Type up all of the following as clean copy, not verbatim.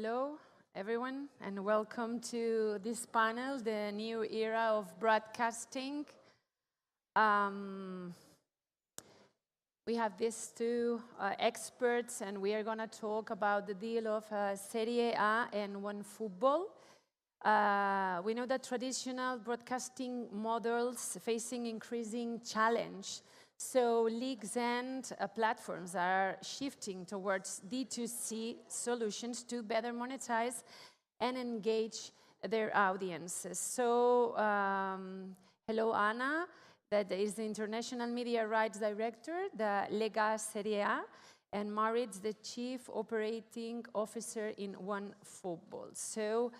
Hello, everyone, and welcome to this panel, the new era of broadcasting. We have these two experts, and we are going to talk about the deal of Serie A and OneFootball. We know that traditional broadcasting models facing increasing challenge. So leagues and platforms are shifting towards D2C solutions to better monetize and engage their audiences. So hello, Anna, that is the International Media Rights Director, the Lega Serie, and Maurits, the Chief Operating Officer in OneFootball. So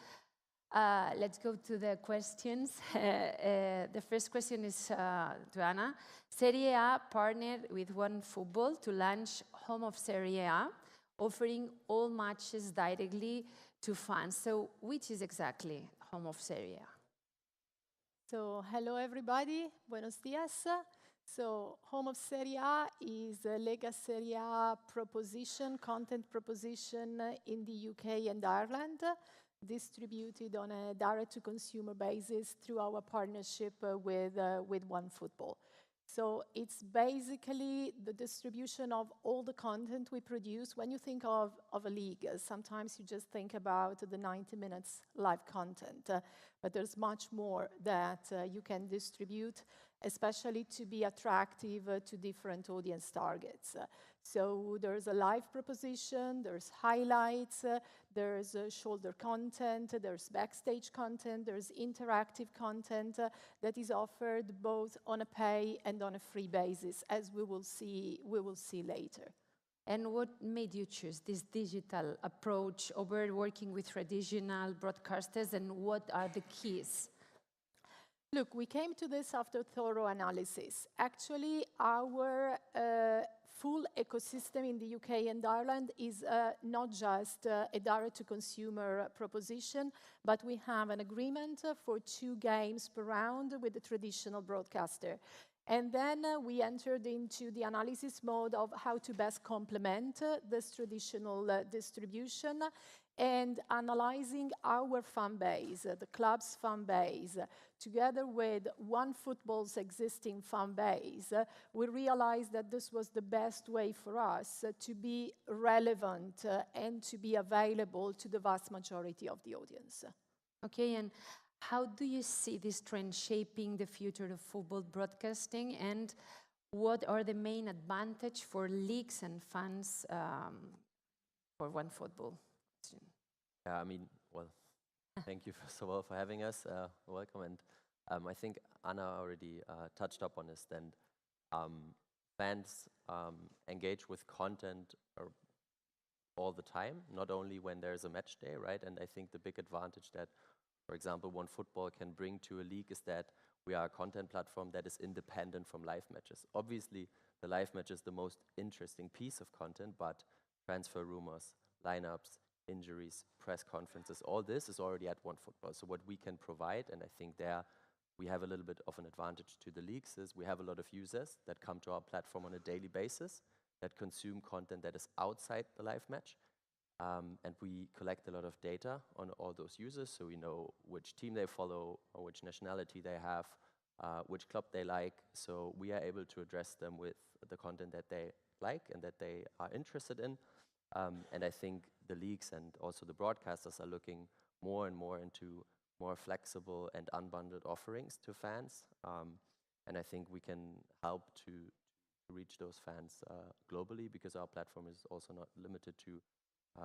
let's go to the questions. The first question is to Anna. Serie A partnered with OneFootball to launch Home of Serie A, offering all matches directly to fans. So which is exactly Home of Serie A? So hello everybody, buenos dias. So Home of Serie A is a Lega Serie A proposition, content proposition in the UK and Ireland, distributed on a direct-to-consumer basis through our partnership with OneFootball. So it's basically the distribution of all the content we produce. When you think of a league, sometimes you just think about the 90 minutes live content, but there's much more that you can distribute, especially to be attractive to different audience targets. So there's a live proposition, there's highlights, there's shoulder content, there's backstage content, there's interactive content that is offered both on a pay and on a free basis, as we will see later. And what made you choose this digital approach over working with traditional broadcasters, and what are the keys? Look, we came to this after thorough analysis. Actually, our full ecosystem in the UK and Ireland is not just a direct-to-consumer proposition, but we have an agreement for 2 games per round with the traditional broadcaster. And then we entered into the analysis mode of how to best complement this traditional distribution and analyzing our fan base, the club's fan base, together with OneFootball's existing fan base. We realized that this was the best way for us to be relevant and to be available to the vast majority of the audience. Okay, and how do you see this trend shaping the future of football broadcasting, and what are the main advantages for leagues and fans for OneFootball? Yeah, I mean, well, thank you first of all for having us. Welcome, and I think Anna already touched up on this. Then fans engage with content all the time, not only when there's a match day, right? And I think the big advantage that, for example, OneFootball can bring to a league is that we are a content platform that is independent from live matches. Obviously, the live match is the most interesting piece of content, but transfer rumors, lineups, injuries, press conferences, all this is already at OneFootball. So what we can provide, and I think there we have a little bit of an advantage to the leagues, is we have a lot of users that come to our platform on a daily basis, that consume content that is outside the live match. And we collect a lot of data on all those users, so we know which team they follow, or which nationality they have, which club they like. So we are able to address them with the content that they like and that they are interested in. And I think the leagues and also the broadcasters are looking more and more into more flexible and unbundled offerings to fans. And I think we can help to reach those fans globally, because our platform is also not limited to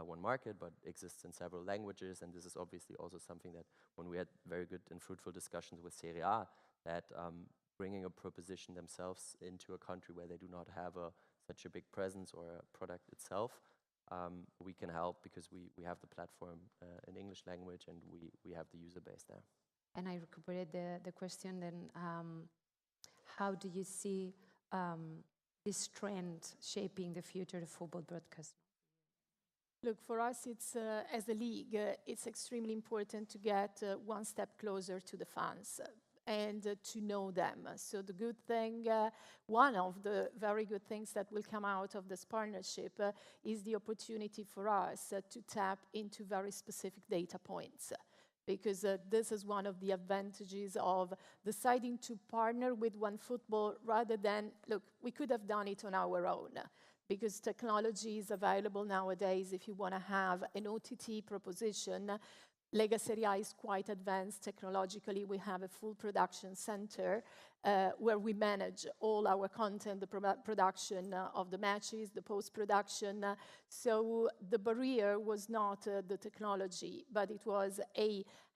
one market, but exists in several languages. And this is obviously also something that, when we had very good and fruitful discussions with Serie A, that bringing a proposition themselves into a country where they do not have such a big presence or a product itself, we can help, because we have the platform in English language, and we have the user base there. And I recuperate the question then, how do you see this trend shaping the future of football broadcasting? Look, for us, it's as a league, it's extremely important to get one step closer to the fans. and to know them. So the good thing, one of the very good things that will come out of this partnership is the opportunity for us to tap into very specific data points. Because this is one of the advantages of deciding to partner with OneFootball rather than, look, we could have done it on our own, because technology is available nowadays. If you want to have an OTT proposition, Lega Serie A is quite advanced technologically. We have a full production center where we manage all our content, the production of the matches, the post-production. So the barrier was not the technology, but it was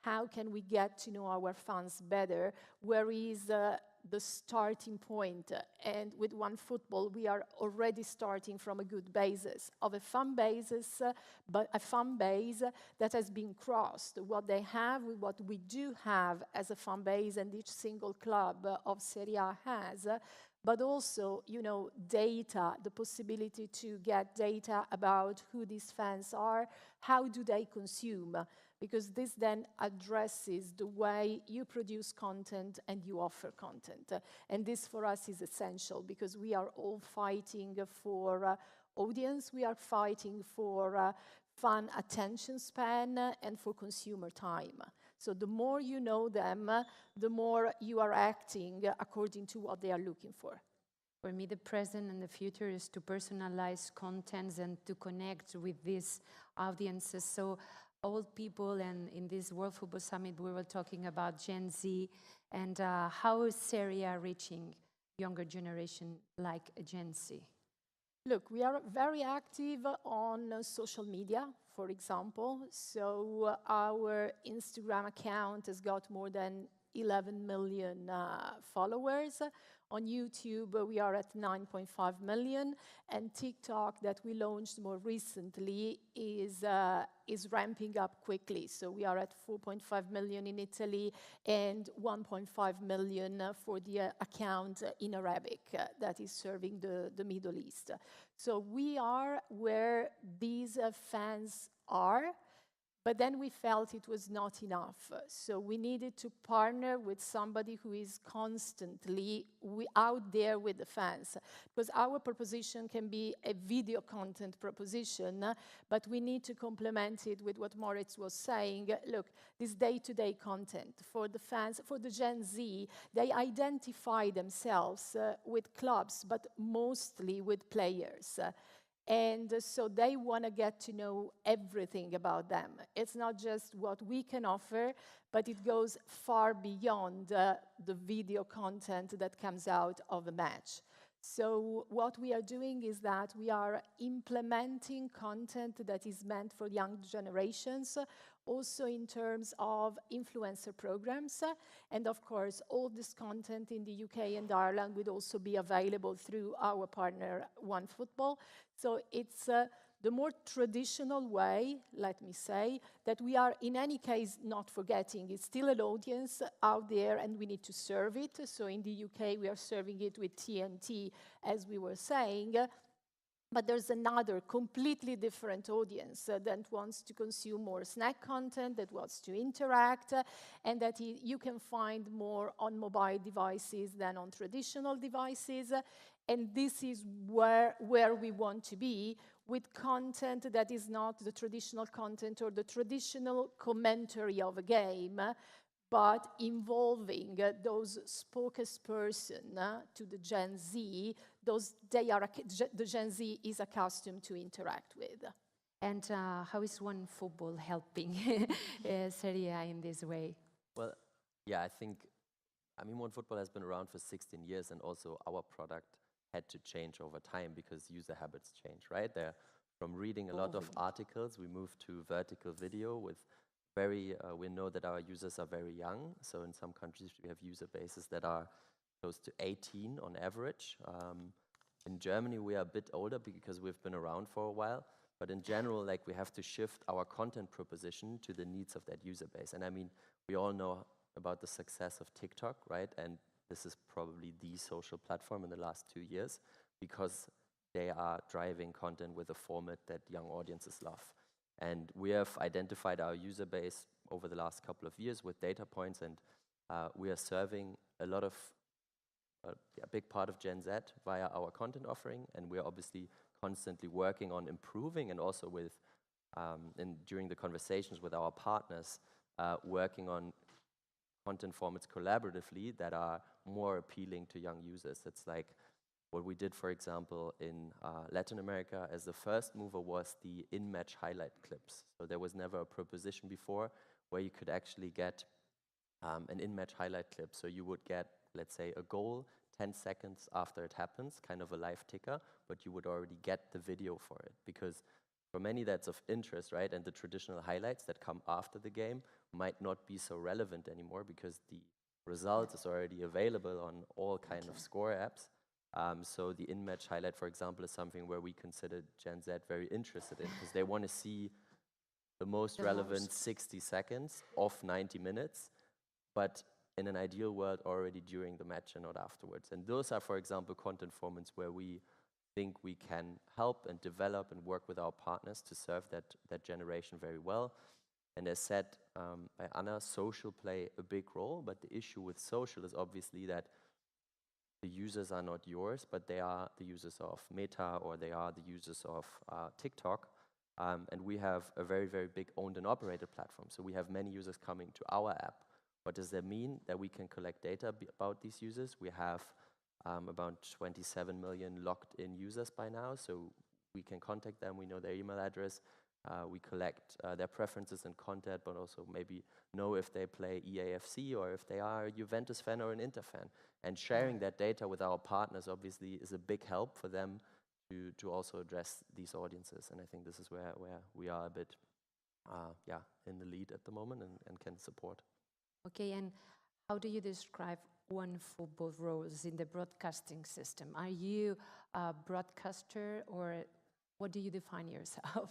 how can we get to know our fans better? Where is the starting point? And with OneFootball, we are already starting from a good basis of a fan basis, but a fan base that has been crossed. What they have, what we do have as a fan base, and each single club of Serie A has, but also, you know, data, the possibility to get data about who these fans are, how do they consume, because this then addresses the way you produce content and you offer content. And this for us is essential, because we are all fighting for audience, we are fighting for fan attention span and for consumer time. So the more you know them, the more you are acting according to what they are looking for. For me, the present and the future is to personalize contents and to connect with these audiences. So old people, and in this World Football Summit, we were talking about Gen Z and how is Serie reaching younger generation like Gen Z? Look, we are very active on social media, for example. So our Instagram account has got more than 11 million followers. On YouTube, we are at 9.5 million, and TikTok that we launched more recently is ramping up quickly. So we are at 4.5 million in Italy and 1.5 million for the account in Arabic that is serving the Middle East. So we are where these fans are. But then we felt it was not enough. So we needed to partner with somebody who is constantly out there with the fans. Because our proposition can be a video content proposition, but we need to complement it with what Maurits was saying. Look, this day-to-day content for the fans, for the Gen Z, they identify themselves with clubs, but mostly with players. And so they want to get to know everything about them. It's not just what we can offer, but it goes far beyond the video content that comes out of a match. So what we are doing is that we are implementing content that is meant for young generations, also in terms of influencer programs. And of course, all this content in the UK and Ireland would also be available through our partner, OneFootball. So it's the more traditional way, let me say, that we are in any case not forgetting. It's still an audience out there and we need to serve it. So in the UK, we are serving it with TNT, as we were saying. But there's another completely different audience that wants to consume more snack content, that wants to interact, and that you can find more on mobile devices than on traditional devices. And this is where we want to be, with content that is not the traditional content or the traditional commentary of a game, but involving those spokesperson to the Gen Z, the Gen Z is accustomed to interact with. And how is OneFootball helping Serie A in this way? Well, yeah, I mean, OneFootball has been around for 16 years, and also our product had to change over time because user habits change, right? From reading a lot of articles, we moved to vertical video with we know that our users are very young. So in some countries, we have user bases that are close to 18 on average. In Germany, we are a bit older because we've been around for a while. But in general, like, we have to shift our content proposition to the needs of that user base. And I mean, we all know about the success of TikTok, right? And this is probably the social platform in the last 2 years because they are driving content with a format that young audiences love. And we have identified our user base over the last couple of years with data points, and we are serving a lot of a big part of Gen Z via our content offering, and we are obviously constantly working on improving, and also with during the conversations with our partners, working on content formats collaboratively that are more appealing to young users. It's like what we did, for example, in Latin America as the first mover was the in-match highlight clips. So there was never a proposition before where you could actually get an in-match highlight clip. So you would get, let's say, a goal 10 seconds after it happens, kind of a live ticker, but you would already get the video for it. Because for many that's of interest, right? And the traditional highlights that come after the game might not be so relevant anymore because the result is already available on all kind of score apps. So the in-match highlight, for example, is something where we consider Gen Z very interested in because they want to see the most relevant 60 seconds of 90 minutes, but in an ideal world already during the match and not afterwards. And those are, for example, content formats where we think we can help and develop and work with our partners to serve that generation very well. And as said by Anna, social play a big role, but the issue with social is obviously that the users are not yours, but they are the users of Meta, or they are the users of TikTok. And we have a very, very big owned and operated platform. So we have many users coming to our app. What does that mean? That we can collect data about these users. We have about 27 million logged in users by now, so we can contact them. We know their email address. We collect their preferences and content, but also maybe know if they play EAFC or if they are a Juventus fan or an Inter fan. And sharing that data with our partners obviously is a big help for them to also address these audiences. And I think this is where we are a bit in the lead at the moment and can support. Okay, and how do you describe OneFootball roles in the broadcasting system? Are you a broadcaster, or what do you define yourself?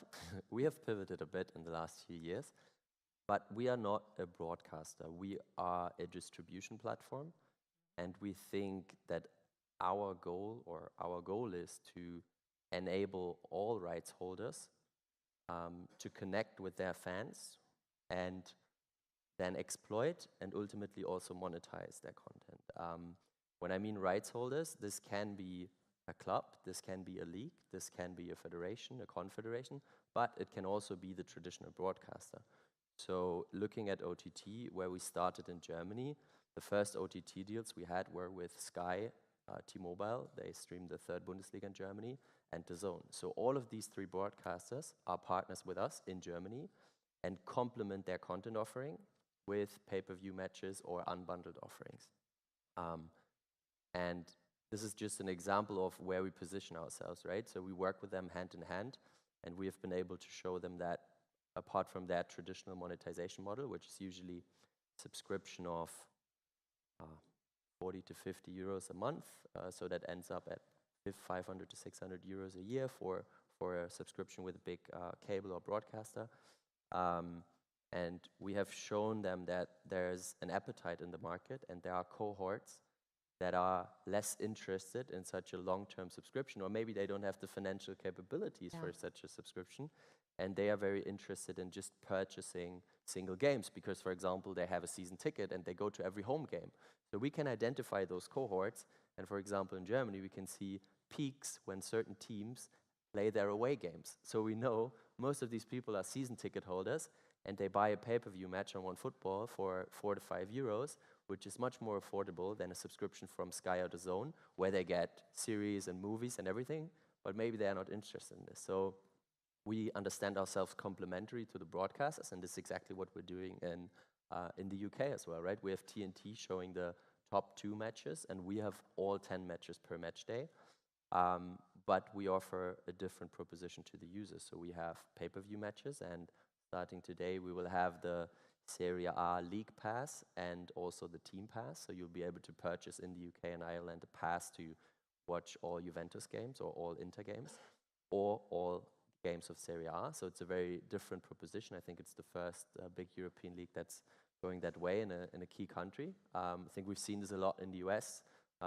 We have pivoted a bit in the last few years, but we are not a broadcaster. We are a distribution platform, and we think that our goal is to enable all rights holders to connect with their fans and then exploit and ultimately also monetize their content. When I mean rights holders, this can be a club, this can be a league, this can be a federation, a confederation, but it can also be the traditional broadcaster. So looking at OTT, where we started in Germany, the first OTT deals we had were with Sky, T-Mobile, they streamed the third Bundesliga in Germany, and DAZN. So all of these three broadcasters are partners with us in Germany and complement their content offering with pay-per-view matches or unbundled offerings. And this is just an example of where we position ourselves, right? So we work with them hand in hand, and we have been able to show them that apart from their traditional monetization model, which is usually subscription of 40 to 50 euros a month, so that ends up at 500 to 600 euros a year for a subscription with a big cable or broadcaster. And we have shown them that there's an appetite in the market, and there are cohorts that are less interested in such a long-term subscription, or maybe they don't have the financial capabilities for such a subscription, and they are very interested in just purchasing single games because, for example, they have a season ticket and they go to every home game. So we can identify those cohorts, and for example, in Germany, we can see peaks when certain teams play their away games. So we know most of these people are season ticket holders, and they buy a pay-per-view match on OneFootball for 4 to 5 euros, which is much more affordable than a subscription from Sky or DAZN, where they get series and movies and everything, but maybe they are not interested in this. So we understand ourselves complementary to the broadcasters, and this is exactly what we're doing in the UK as well, right? We have TNT showing the top 2 matches, and we have all 10 matches per match day. But we offer a different proposition to the users. So we have pay-per-view matches, and starting today, we will have the Serie A League Pass and also the Team Pass. So you'll be able to purchase in the UK and Ireland a pass to watch all Juventus games or all Inter games or all games of Serie A. So it's a very different proposition. I think it's the first big European league that's going that way in a key country. I think we've seen this a lot in the US.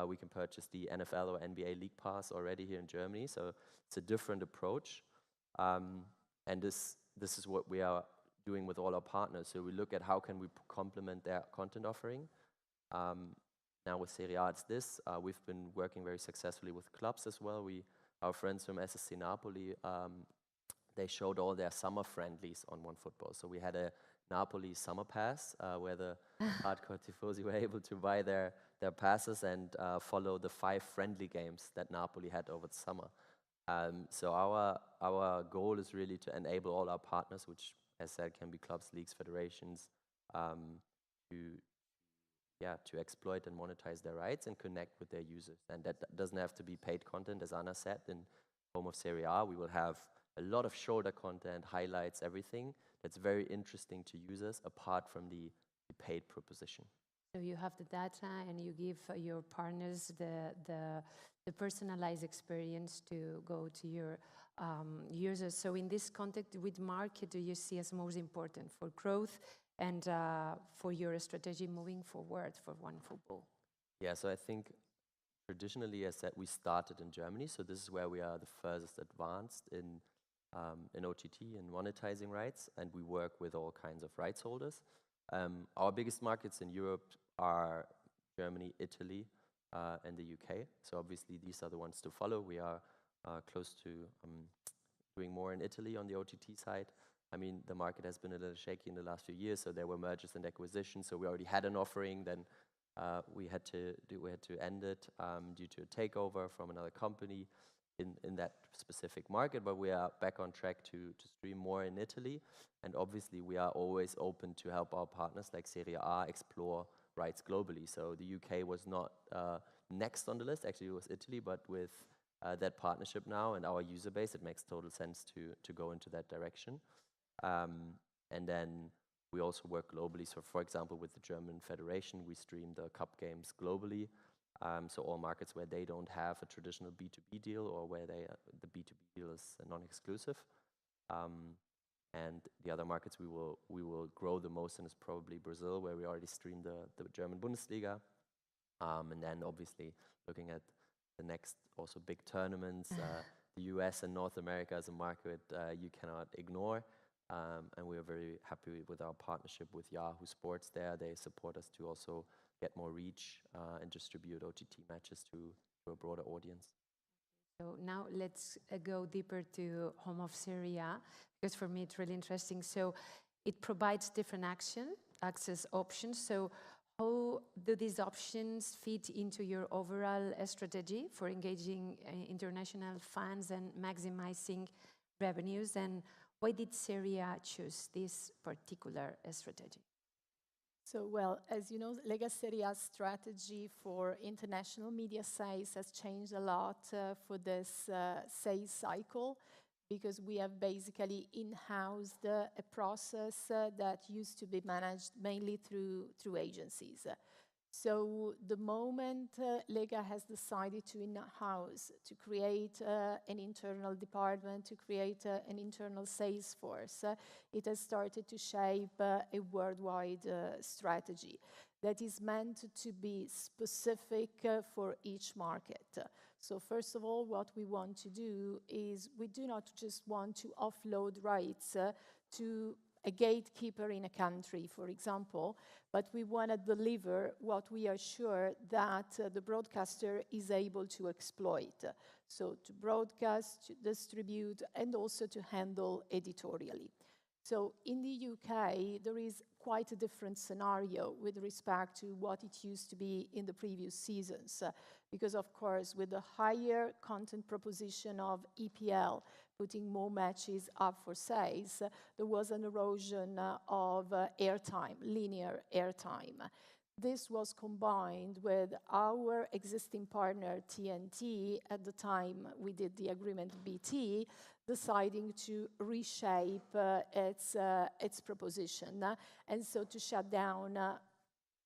We can purchase the NFL or NBA League Pass already here in Germany. So it's a different approach. And this is what we are doing with all our partners. So we look at how can we complement their content offering Now with Serie A, it's this. We've been working very successfully with clubs as well. Our friends from SSC Napoli, they showed all their summer friendlies on OneFootball. So we had a Napoli summer pass where the hardcore tifosi were able to buy their passes and follow the 5 friendly games that Napoli had over the summer. So our goal is really to enable all our partners, which, as said, can be clubs, leagues, federations, to exploit and monetize their rights and connect with their users. And that doesn't have to be paid content, as Anna said. In home of Serie A, we will have a lot of shoulder content, highlights, everything that's very interesting to users apart from the paid proposition. So you have the data and you give your partners the personalized experience to go to your users. So in this context, which market do you see as most important for growth and for your strategy moving forward for OneFootball? Yeah, so I think traditionally, as said, we started in Germany. So this is where we are the furthest advanced in OTT and monetizing rights, and we work with all kinds of rights holders. Our biggest markets in Europe are Germany, Italy, and the UK. So obviously these are the ones to follow. We are close to doing more in Italy on the OTT side. I mean, the market has been a little shaky in the last few years, so there were mergers and acquisitions. So we already had an offering, then we had to end it due to a takeover from another company in that specific market. But we are back on track to stream more in Italy, and obviously we are always open to help our partners like Serie A explore rights globally. So the UK was not next on the list. Actually, it was Italy, but with that partnership now and our user base, it makes total sense to go into that direction. And then we also work globally. So for example, with the German Federation, we stream the cup games globally. So all markets where they don't have a traditional B2B deal or where the B2B deal is non-exclusive. And the other markets we will grow the most in is probably Brazil, where we already streamed the German Bundesliga. And then obviously looking at the next also big tournaments, the US and North America as a market you cannot ignore. And we are very happy with our partnership with Yahoo Sports there. They support us to also get more reach and distribute OTT matches to a broader audience. So now let's go deeper to home of Serie A, because for me it's really interesting. So it provides different access options. So how do these options fit into your overall strategy for engaging international fans and maximizing revenues? And why did Serie A choose this particular strategy? So, well, as you know, Lega Serie A's strategy for international media sales has changed a lot for this sales cycle, because we have basically in-housed a process that used to be managed mainly through agencies. So the moment Lega has decided to in-house, to create an internal department, to create an internal sales force, it has started to shape a worldwide strategy that is meant to be specific for each market. So first of all, what we want to do is we do not just want to offload rights to a gatekeeper in a country, for example, but we want to deliver what we are sure that the broadcaster is able to exploit. So to broadcast, to distribute, and also to handle editorially. So in the UK, there is quite a different scenario with respect to what it used to be in the previous seasons. Because of course, with the higher content proposition of EPL, putting more matches up for sales, there was an erosion of airtime, linear airtime. This was combined with our existing partner, TNT, at the time we did the agreement BT, deciding to reshape its proposition. And so to shut down,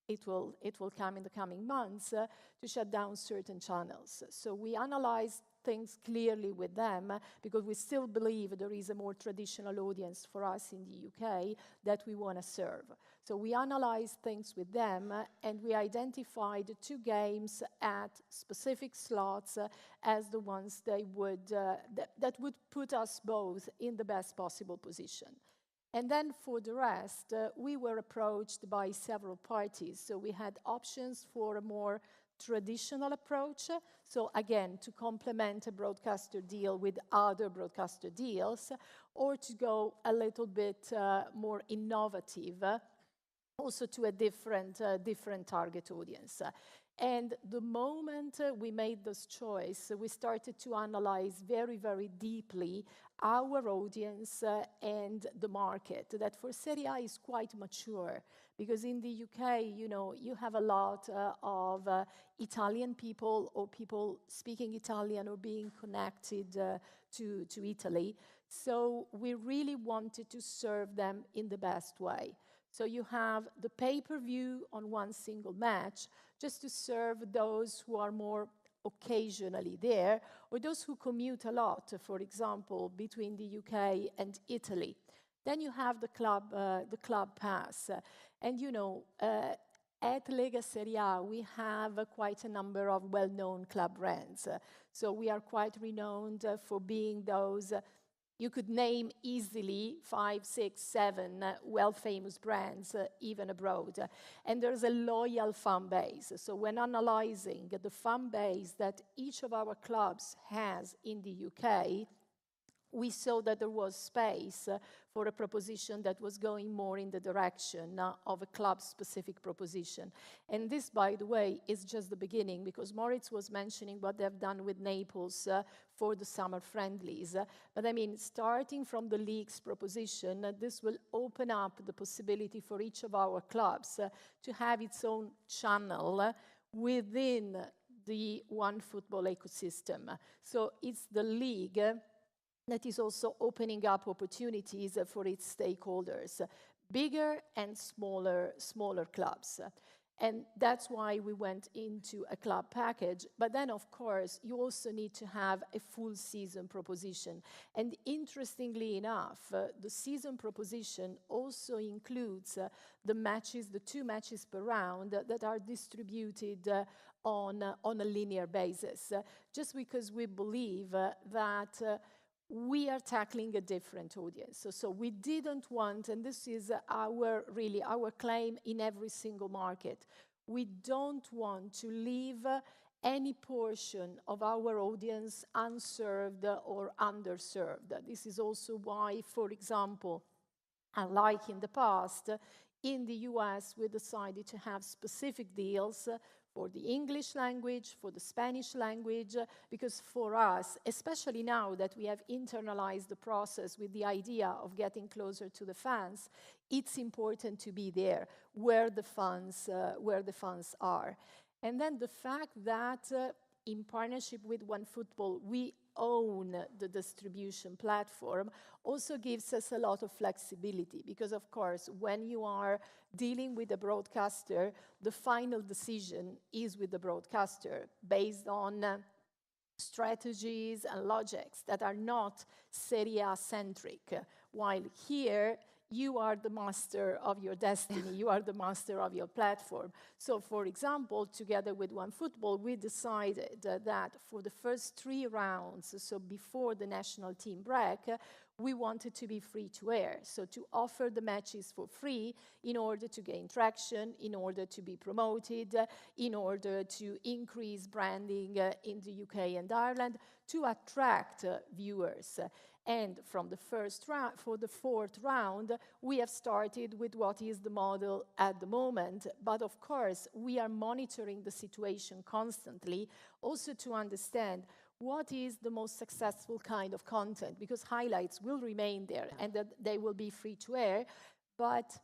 it will come in the coming months, to shut down certain channels. So we analyzed things clearly with them, because we still believe there is a more traditional audience for us in the UK that we want to serve. So we analyzed things with them, and we identified 2 games at specific slots as the ones they would that would put us both in the best possible position. And then for the rest, we were approached by several parties. So we had options for a more traditional approach. So again, to complement a broadcaster deal with other broadcaster deals, or to go a little bit more innovative, also to a different target audience. And the moment we made this choice, we started to analyze very, very deeply our audience and the market, that for Serie A is quite mature. Because in the UK, you know, you have a lot of Italian people or people speaking Italian or being connected to Italy. So we really wanted to serve them in the best way. So you have the pay-per-view on one single match, just to serve those who are more occasionally there, or those who commute a lot, for example, between the UK and Italy. Then you have the club pass. And you know, at Lega Serie A, we have quite a number of well-known club brands. So we are quite renowned for being those, you could name easily 5, 6, 7 well-famous brands, even abroad. And there's a loyal fan base. So when analyzing the fan base that each of our clubs has in the UK, we saw that there was space for a proposition that was going more in the direction of a club-specific proposition. And this, by the way, is just the beginning, because Maurits was mentioning what they've done with Naples for the summer friendlies. But I mean, starting from the league's proposition, this will open up the possibility for each of our clubs to have its own channel within the OneFootball ecosystem. So it's the league that is also opening up opportunities for its stakeholders, bigger and smaller clubs. And that's why we went into a club package. But then, of course, you also need to have a full season proposition. And interestingly enough, the season proposition also includes the 2 matches per round that are distributed on a linear basis, just because we believe that we are tackling a different audience. So we didn't want, and this is our claim in every single market, we don't want to leave any portion of our audience unserved or underserved. This is also why, for example, unlike in the past, in the US, we decided to have specific deals for the English language, for the Spanish language, because for us, especially now that we have internalized the process with the idea of getting closer to the fans, it's important to be there where the fans are. And then the fact that in partnership with OneFootball, we own the distribution platform also gives us a lot of flexibility, because of course when you are dealing with a broadcaster, the final decision is with the broadcaster based on strategies and logics that are not Serie A centric, while here you are the master of your destiny, you are the master of your platform. So for example, together with OneFootball, we decided that for the first 3 rounds, so before the national team break, we wanted to be free to air, so to offer the matches for free in order to gain traction, in order to be promoted, in order to increase branding in the UK and Ireland, to attract viewers. And from the first round, for the 4th round, we have started with what is the model at the moment. But of course, we are monitoring the situation constantly, also to understand what is the most successful kind of content, because highlights will remain there and that they will be free to air, but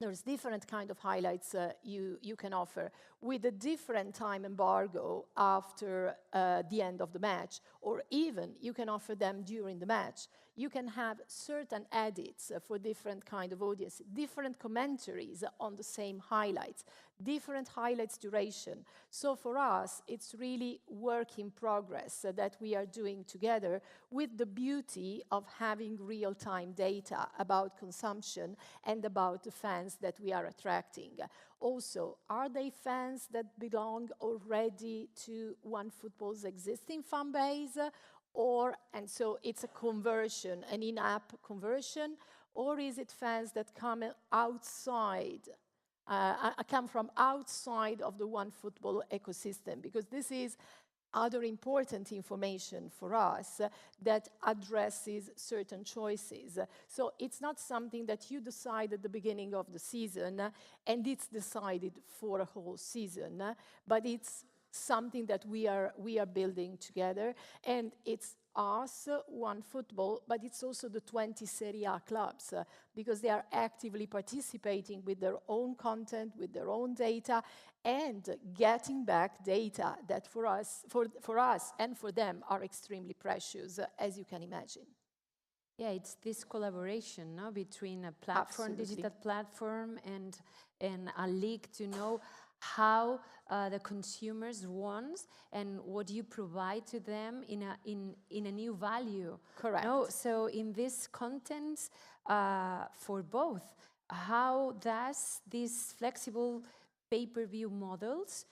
there's different kind of highlights you can offer with a different time embargo after the end of the match, or even you can offer them during the match. You can have certain edits for different kind of audience, different commentaries on the same highlights, different highlights duration. So for us, it's really work in progress that we are doing together, with the beauty of having real-time data about consumption and about the fans that we are attracting. Also, are they fans that belong already to OneFootball's existing fan base? And so it's a conversion, an in-app conversion, or is it fans that come outside, come from outside of the OneFootball ecosystem? Because this is other important information for us that addresses certain choices. So it's not something that you decide at the beginning of the season and it's decided for a whole season, but it's something that we are building together, and it's us, OneFootball, but it's also the 20 Serie A clubs, because they are actively participating with their own content, with their own data, and getting back data that for us and for them are extremely precious, as you can imagine. Yeah, it's this collaboration, no, between a platform, Absolutely. digital platform, and a league to know how the consumers want and what you provide to them in a new value. Correct. No? So in this content, for both, how does these flexible pay-per-view models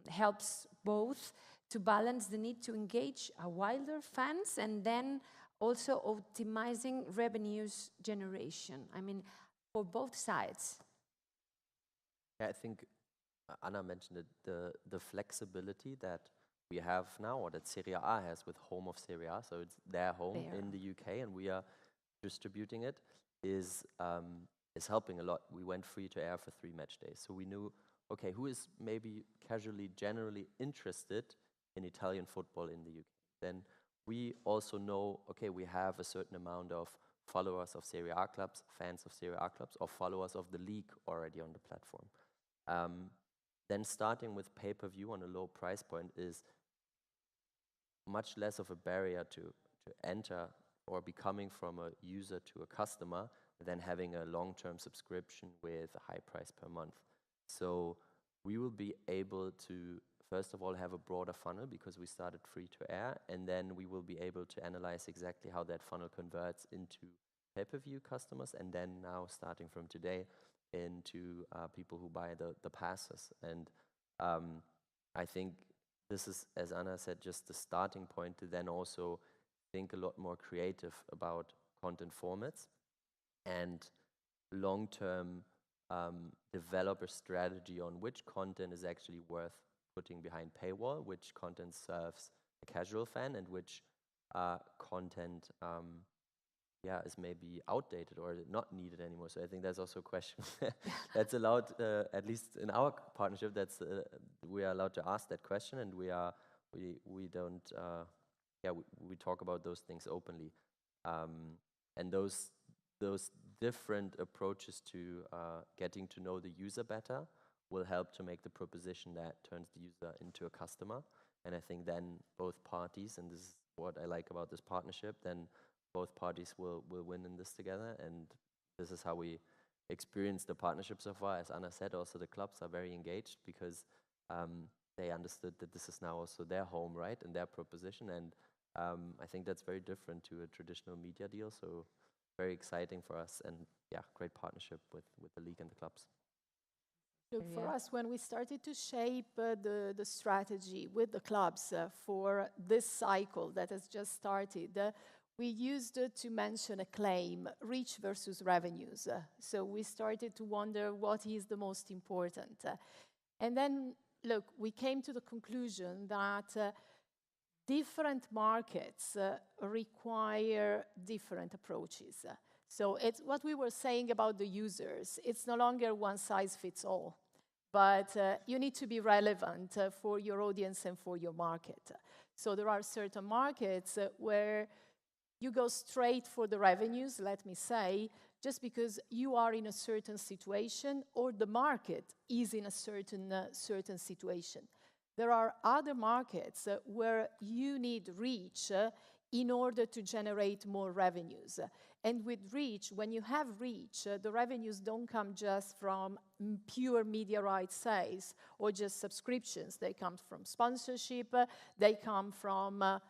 helps both to balance the need to engage a wider fans and then also optimizing revenues generation? I mean, for both sides. Yeah, I think Anna mentioned it, the flexibility that we have now, or that Serie A has with home of Serie A, so it's their home in the UK and we are distributing it, is helping a lot. We went free to air for 3 match days, so we knew, okay, who is maybe casually, generally interested in Italian football in the UK? Then we also know, okay, we have a certain amount of followers of Serie A clubs, fans of Serie A clubs, or followers of the league already on the platform. Then starting with pay-per-view on a low price point is much less of a barrier to enter or becoming from a user to a customer than having a long-term subscription with a high price per month. So we will be able to, first of all, have a broader funnel because we started free to air, and then we will be able to analyze exactly how that funnel converts into pay-per-view customers, and then now starting from today into people who buy the passes. And I think this is, as Anna said, just the starting point to then also think a lot more creative about content formats and long-term develop a strategy on which content is actually worth putting behind paywall, which content serves a casual fan, and which content is maybe outdated or not needed anymore. So I think that's also a question that's allowed, at least in our partnership, that's we are allowed to ask that question, and we talk about those things openly, and those different approaches to getting to know the user better will help to make the proposition that turns the user into a customer. And I think then both parties, and this is what I like about this partnership, then both parties will win in this together, and this is how we experience the partnership so far. As Anna said, also the clubs are very engaged because they understood that this is now also their home, right, and their proposition, and I think that's very different to a traditional media deal, so very exciting for us, and yeah, great partnership with the league and the clubs. Look, for us, when we started to shape the strategy with the clubs for this cycle that has just started, we used to mention a claim, reach versus revenues. So we started to wonder what is the most important. And then, look, we came to the conclusion that different markets require different approaches. So it's what we were saying about the users. It's no longer one size fits all, but you need to be relevant for your audience and for your market. So there are certain markets where you go straight for the revenues, let me say, just because you are in a certain situation or the market is in a certain situation. There are other markets where you need reach in order to generate more revenues. And with reach, when you have reach, the revenues don't come just from pure media rights sales or just subscriptions. They come from sponsorship, they come from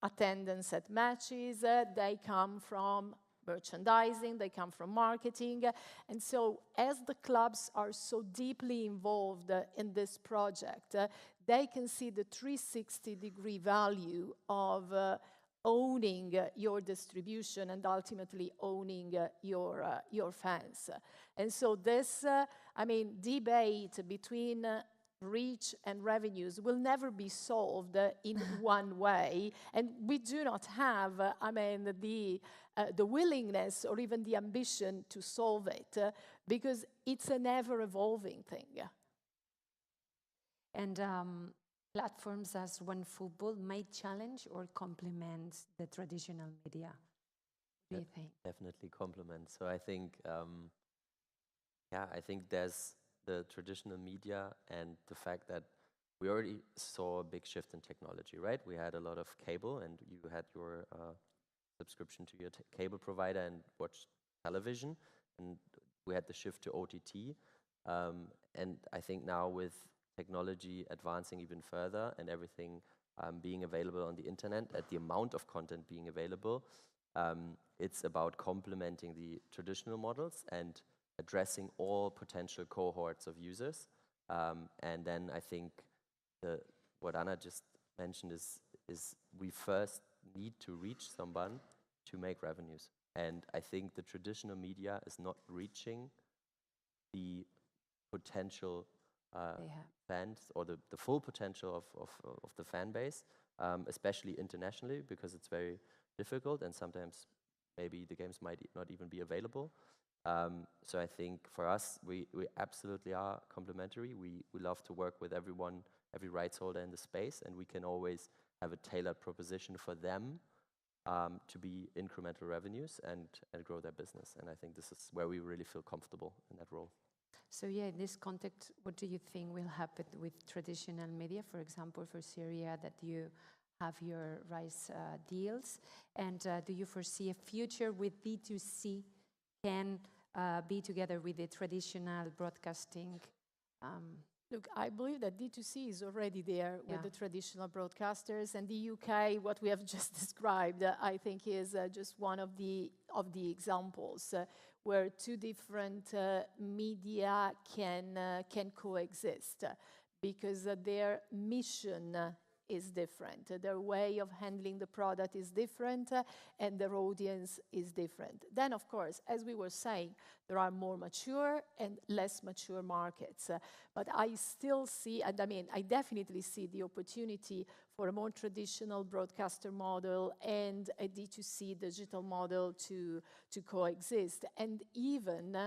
attendance at matches, they come from merchandising, they come from marketing. And so as the clubs are so deeply involved in this project, they can see the 360-degree value of owning your distribution and ultimately owning your fans. And so this, debate between reach and revenues will never be solved in one way. And we do not have, the willingness or even the ambition to solve it because it's an ever-evolving thing. And platforms as OneFootball may challenge or complement the traditional media. What do you think? Definitely complement. So I think, I think there's the traditional media and the fact that we already saw a big shift in technology, right? We had a lot of cable, and you had your subscription to your cable provider and watched television, and we had the shift to OTT. And I think now with technology advancing even further and everything being available on the internet, at the amount of content being available, it's about complementing the traditional models and addressing all potential cohorts of users. And then I think what Anna just mentioned is we first need to reach someone to make revenues. And I think the traditional media is not reaching the potential fans or the full potential of the fan base, especially internationally, because it's very difficult and sometimes maybe the games might not even be available. So I think for us, we absolutely are complementary. We love to work with everyone, every rights holder in the space, and we can always have a tailored proposition for them to be incremental revenues and grow their business. And I think this is where we really feel comfortable in that role. So yeah, in this context, what do you think will happen with traditional media, for example, for Serie, that you have your rights deals? And do you foresee a future with D2C can be together with the traditional broadcasting? Look, I believe that D2C is already there with the traditional broadcasters, and the UK, what we have just described, I think is just one of the examples where two different media can coexist because their mission is different. Their way of handling the product is different, and their audience is different. Then, of course, as we were saying, there are more mature and less mature markets. But I still see, and I definitely see the opportunity for a more traditional broadcaster model and a D2C digital model to coexist. And even,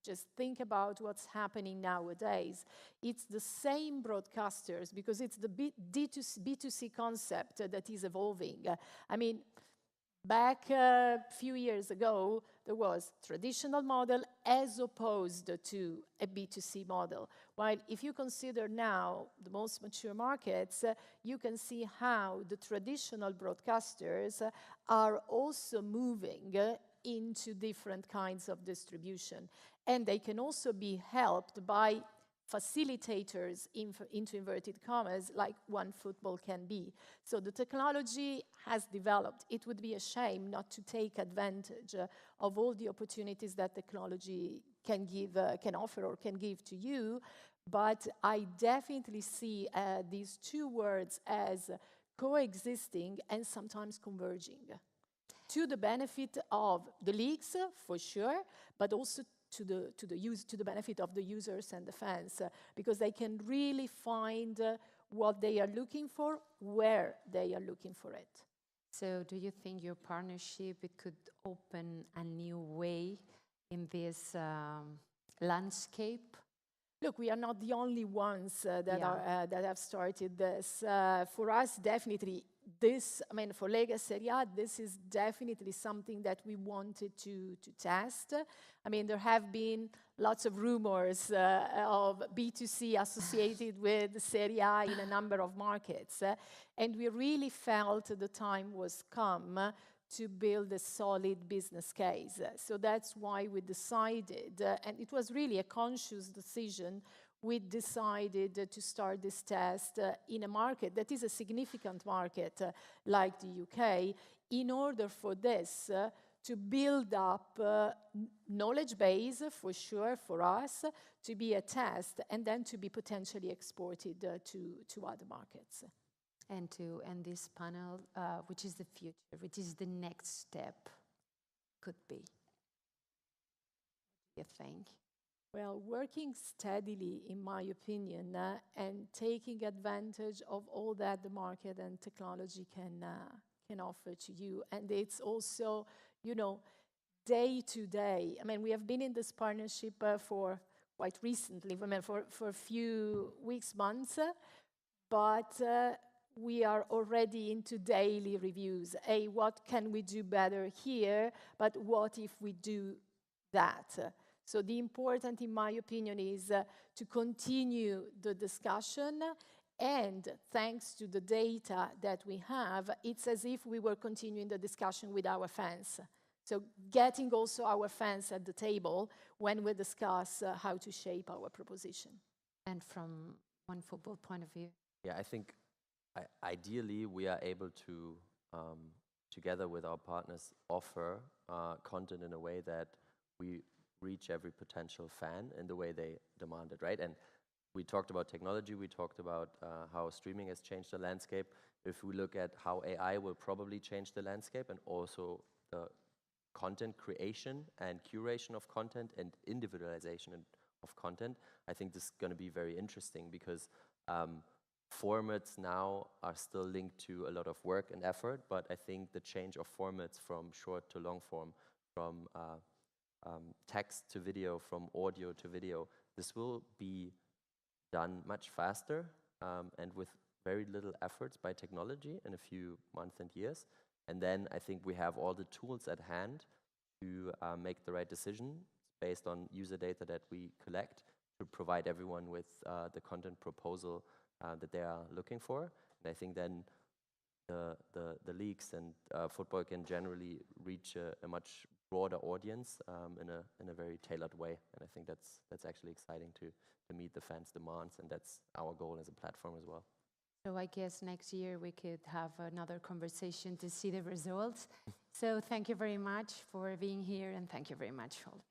just think about what's happening nowadays. It's the same broadcasters, because it's the B2C concept that is evolving. Back a few years ago, there was traditional model as opposed to a B2C model. While if you consider now the most mature markets, you can see how the traditional broadcasters are also moving into different kinds of distribution. And they can also be helped by facilitators, into inverted commas, like OneFootball can be. So the technology has developed. It would be a shame not to take advantage of all the opportunities that technology can give, can offer or can give to you. But I definitely see these two words as coexisting and sometimes converging, to the benefit of the leagues, for sure, but also to the benefit of the users and the fans, because they can really find what they are looking for, where they are looking for it. So do you think your partnership could open a new way in this landscape? Look, we are not the only ones that have started this. For us, definitely, this, for Lega Serie, this is definitely something that we wanted to test. There have been lots of rumors of B2C associated with Serie A in a number of markets. And we really felt the time was come to build a solid business case. So that's why we decided, and it was really a conscious decision, we decided to start this test in a market that is a significant market like the UK, in order for this to build up knowledge base, for sure, for us, to be a test, and then to be potentially exported to other markets. and to end this panel, which is the future, which is the next step, could be. What do you think? Well, working steadily, in my opinion, and taking advantage of all that the market and technology can offer to you. And it's also, you know, day to day. I mean, we have been in this partnership for quite recently, I mean, for a few weeks, months, but we are already into daily reviews. Hey, what can we do better here? But what if we do that? So the important, in my opinion, is to continue the discussion, and thanks to the data that we have, it's as if we were continuing the discussion with our fans. So getting also our fans at the table when we discuss how to shape our proposition. And from OneFootball point of view? Yeah, I think ideally we are able to, together with our partners, offer content in a way that we reach every potential fan in the way they demand it, right? And we talked about technology, we talked about how streaming has changed the landscape. If we look at how AI will probably change the landscape, and also the content creation and curation of content and individualization of content, I think this is going to be very interesting, because formats now are still linked to a lot of work and effort, but I think the change of formats from short to long form, from text to video, from audio to video, this will be done much faster and with very little efforts by technology in a few months and years. And then I think we have all the tools at hand to make the right decision based on user data that we collect, to provide everyone with the content proposal that they are looking for. And I think then the leagues and football can generally reach a much broader audience in a very tailored way. And I think that's actually exciting to meet the fans' demands, and that's our goal as a platform as well. So I guess next year we could have another conversation to see the results. So thank you very much for being here, and thank you very much, all.